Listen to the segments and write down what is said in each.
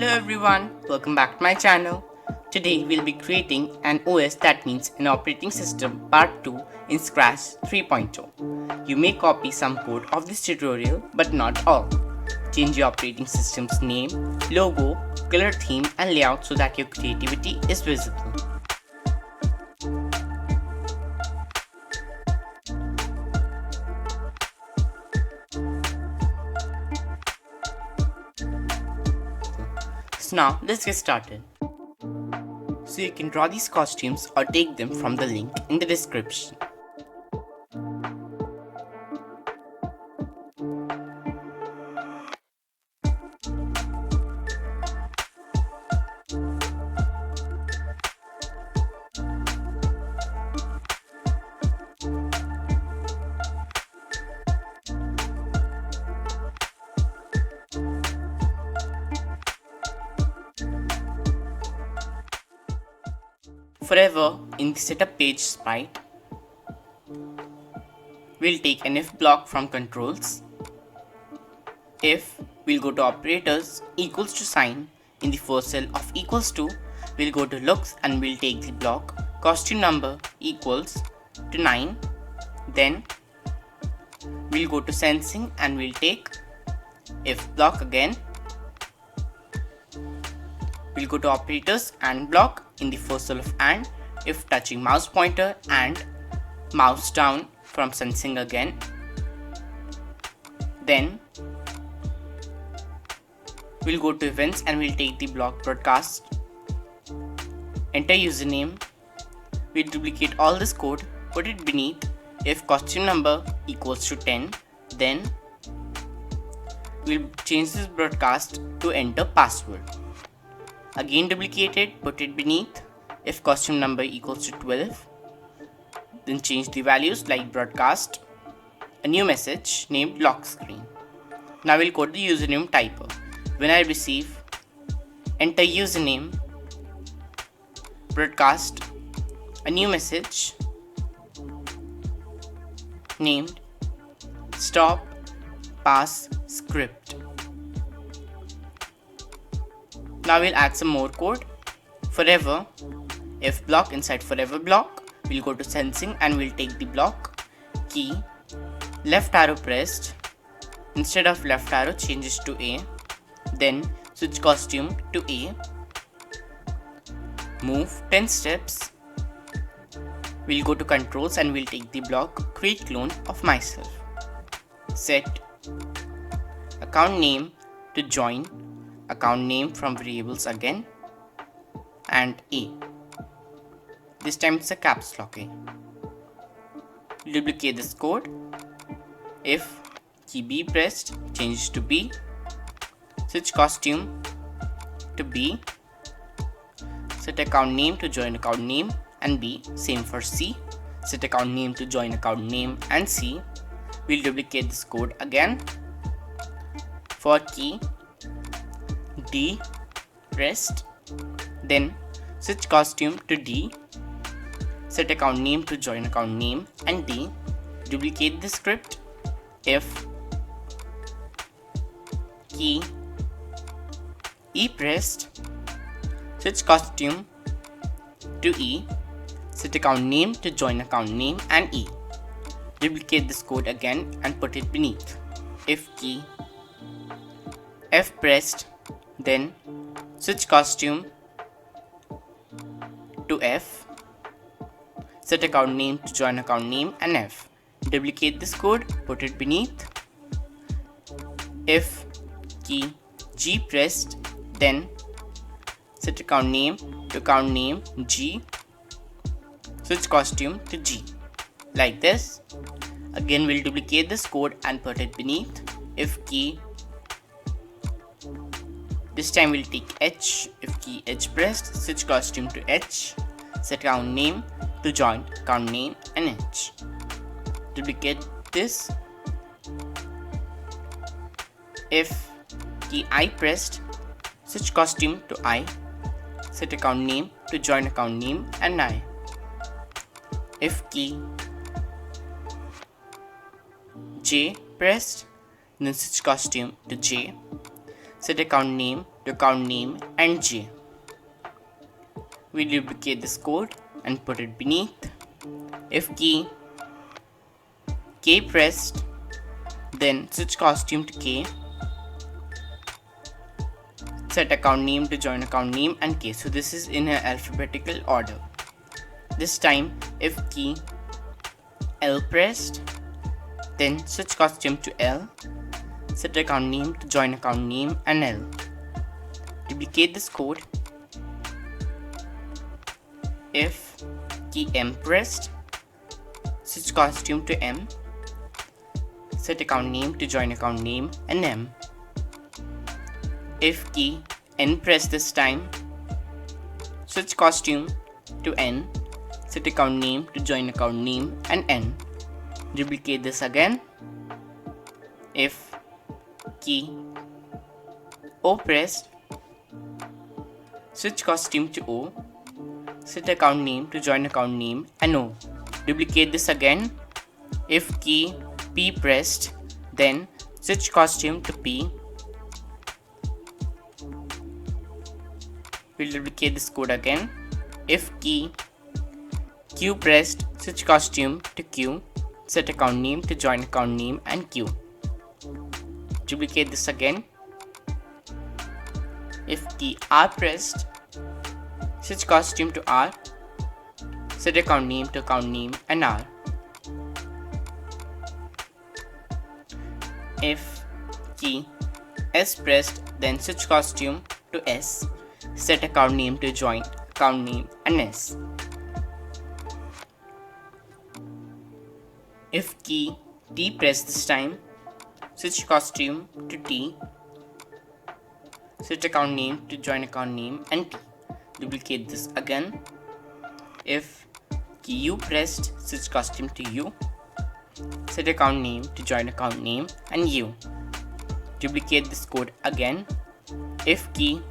Hello everyone, welcome back to my channel. Today we'll be creating an OS, that means an operating system part 2 in Scratch 3.0. You may copy some code of this tutorial but not all. Change your operating system's name, logo, color theme and layout so that your creativity is visible. So now let's get started. So you can draw these costumes or take them from the link in the description. Forever, in the setup page sprite, we'll take an if block from controls. If, we'll go to operators equals to sign. In the first cell of equals to, we'll go to looks and we'll take the block costume number equals to 9. Then we'll go to sensing and we'll take if block again. We'll go to operators and block. In the first cell of and, if touching mouse pointer and mouse down from sensing again. Then we'll go to events and we'll take the block broadcast. Enter username. We'll duplicate all this code, put it beneath if costume number equals to 10. Then we'll change this broadcast to enter password. Again duplicate it, put it beneath if costume number equals to 12. Then change the values like broadcast, a new message named lock screen. Now we'll go to the username typer. When I receive, enter username, broadcast, a new message named stop pass script. Now we'll add some more code. Forever, if block inside forever block, we'll go to sensing and we'll take the block key, left arrow pressed, instead of left arrow changes to A, then switch costume to A, move 10 steps, we'll go to controls and we'll take the block create clone of myself, set account name to join account name from variables again and A. This time it's a caps lock A. Duplicate this code. If key B pressed changes to B, switch costume to B, set account name to join account name and B. Same for C, set account name to join account name and C. We'll duplicate this code again. For key D pressed, then switch costume to D, set account name to join account name and D. Duplicate the script. If key E pressed, switch costume to E, set account name to join account name and E. Duplicate this code again and put it beneath. If key F pressed, then switch costume to F, set account name to join account name and F. Duplicate this code, put it beneath. If key G pressed, then set account name to account name G, switch costume to G. Like this. Again we'll duplicate this code and put it beneath. If key, this time we'll take H. If key H pressed, switch costume to H, set account name to join account name and H. Duplicate this. If key I pressed, switch costume to I, set account name to join account name and I. If key J pressed, then switch costume to J, set account name to account name and J. We duplicate this code and put it beneath. If key K pressed, then switch costume to K, set account name to join account name and K. So this is in an alphabetical order. This time if key L pressed, then switch costume to L, set account name to join account name and L. Duplicate this code. If key M pressed, switch costume to M, set account name to join account name and M. If key N pressed this time, switch costume to N, set account name to join account name and N. Duplicate this again. If key O pressed, switch costume to O, set account name to join account name and O. Duplicate this again. If key P pressed, then switch costume to P. We'll duplicate this code again. If key Q pressed, switch costume to Q, set account name to join account name and Q. Duplicate this again. If key R pressed, switch costume to R, set account name to account name and R. If key S pressed, then switch costume to S, set account name to join account name and S. If key T pressed this time, switch costume to T, set account name to join account name and T. Duplicate this again. If key U pressed, switch costume to U, set account name to join account name and U. Duplicate this code again. If key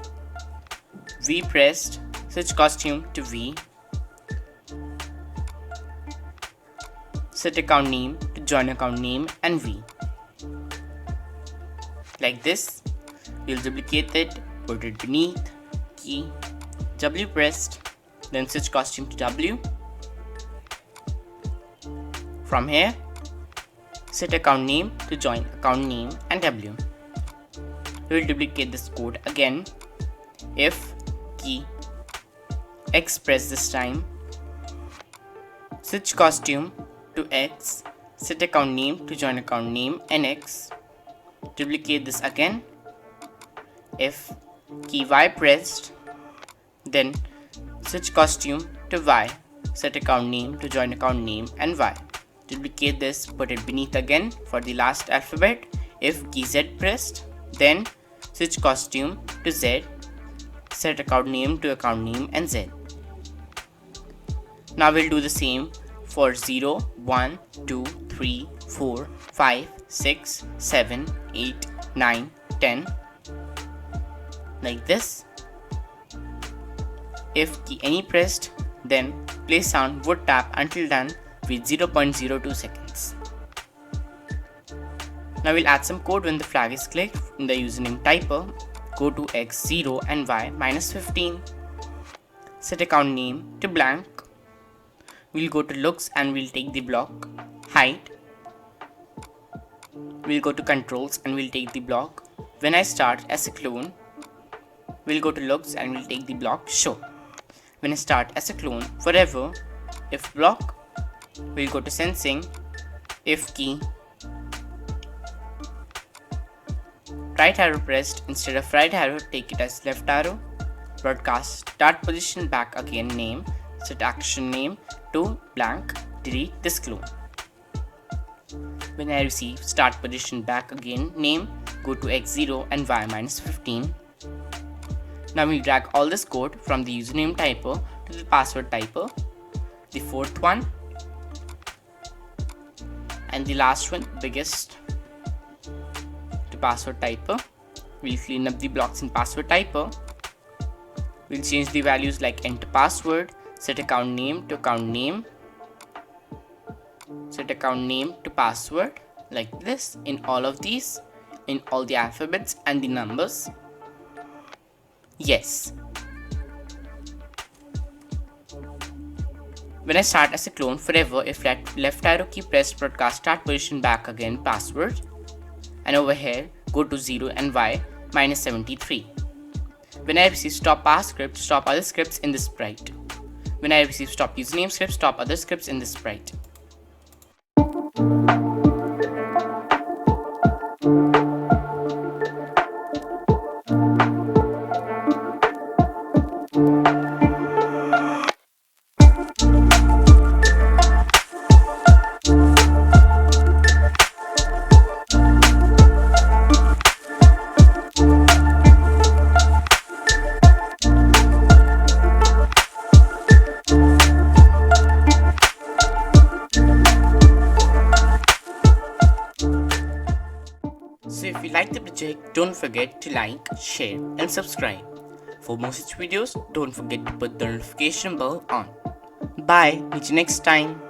V pressed, switch costume to V, set account name to join account name and V. Like this, we'll duplicate it, put it beneath. Key W pressed, then switch costume to W. From here, set account name to join account name and W. We'll duplicate this code again. If key X pressed this time, switch costume to X, set account name to join account name and X. Duplicate this again. If key Y pressed, then switch costume to Y, set account name to join account name and Y. Duplicate this, put it beneath again for the last alphabet. If key Z pressed, then switch costume to Z, set account name to account name and Z. Now we'll do the same for 0, 1, 2, 3, 4, 5, 6, 7, 8, 9, 10. Like this. If key any pressed, then play sound would tap until done with 0.02 seconds. Now we'll add some code when the flag is clicked. In the username typer, go to X 0 and Y -15. Set account name to blank. We'll go to looks and we'll take the block height. We'll go to controls and we'll take the block when I start as a clone. We'll go to looks and we'll take the block show when I start as a clone forever. If block, we'll go to sensing. If key right arrow pressed, instead of right arrow take it as left arrow. Broadcast start position back again name, set action name to blank, delete this clone. When I receive start position back again name, go to X0 and Y -15. Now we'll drag all this code from the username typer to the password typer, the fourth one and the last one, biggest, to password typer. We'll clean up the blocks in password typer. We'll change the values like enter password, set account name to account name, set account name to password, like this in all of these, in all the alphabets and the numbers. Yes. When I start as a clone forever, if left arrow key pressed, broadcast start position back again password, and over here go to 0 and y minus 73. When I receive stop pass script, stop other scripts in this sprite. When I receive stop username script, stop other scripts in this sprite. So if you like the project, don't forget to like, share and subscribe. For more such videos, don't forget to put the notification bell on. Bye, meet you next time.